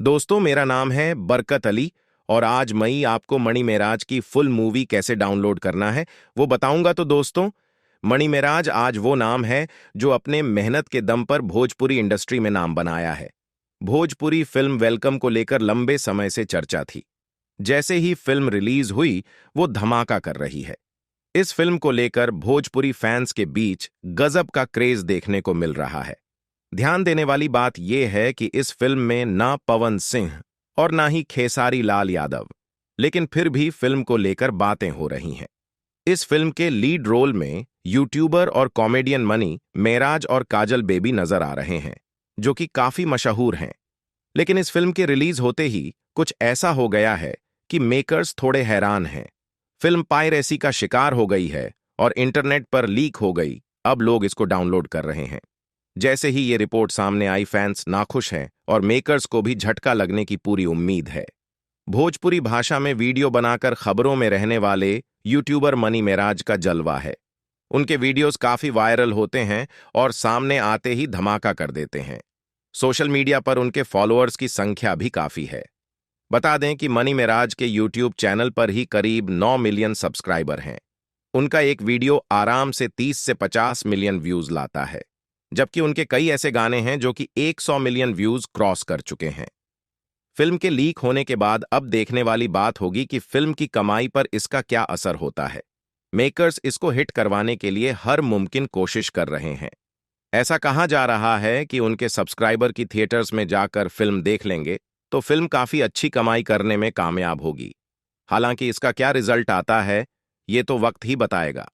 दोस्तों, मेरा नाम है बरकत अली और आज मैं आपको मणि मेराज की फुल मूवी कैसे डाउनलोड करना है वो बताऊंगा। तो दोस्तों, मणि मेराज आज वो नाम है जो अपने मेहनत के दम पर भोजपुरी इंडस्ट्री में नाम बनाया है। भोजपुरी फिल्म वेलकम को लेकर लंबे समय से चर्चा थी। जैसे ही फिल्म रिलीज हुई, वो धमाका कर रही है। इस फिल्म को लेकर भोजपुरी फैंस के बीच गजब का क्रेज देखने को मिल रहा है। ध्यान देने वाली बात यह है कि इस फिल्म में ना पवन सिंह और ना ही खेसारी लाल यादव, लेकिन फिर भी फिल्म को लेकर बातें हो रही हैं। इस फिल्म के लीड रोल में यूट्यूबर और कॉमेडियन मनी मेराज और काजल बेबी नजर आ रहे हैं, जो कि काफी मशहूर हैं। लेकिन इस फिल्म के रिलीज होते ही कुछ ऐसा हो गया है कि मेकर्स थोड़े हैरान हैं। फिल्म पायरेसी का शिकार हो गई है और इंटरनेट पर लीक हो गई। अब लोग इसको डाउनलोड कर रहे हैं। जैसे ही ये रिपोर्ट सामने आई, फैंस नाखुश हैं और मेकर्स को भी झटका लगने की पूरी उम्मीद है। भोजपुरी भाषा में वीडियो बनाकर खबरों में रहने वाले यूट्यूबर मनी मेराज का जलवा है। उनके वीडियोस काफी वायरल होते हैं और सामने आते ही धमाका कर देते हैं। सोशल मीडिया पर उनके फॉलोअर्स की संख्या भी काफी है। बता दें कि मनी मेराज के यूट्यूब चैनल पर ही करीब 9 मिलियन सब्सक्राइबर हैं। उनका एक वीडियो आराम से 30 से 50 मिलियन व्यूज लाता है, जबकि उनके कई ऐसे गाने हैं जो कि 100 मिलियन व्यूज क्रॉस कर चुके हैं। फिल्म के लीक होने के बाद अब देखने वाली बात होगी कि फिल्म की कमाई पर इसका क्या असर होता है। मेकर्स इसको हिट करवाने के लिए हर मुमकिन कोशिश कर रहे हैं। ऐसा कहा जा रहा है कि उनके सब्सक्राइबर की थिएटर्स में जाकर फिल्म देख लेंगे तो फिल्म काफी अच्छी कमाई करने में कामयाब होगी। हालांकि इसका क्या रिजल्ट आता है, ये तो वक्त ही बताएगा।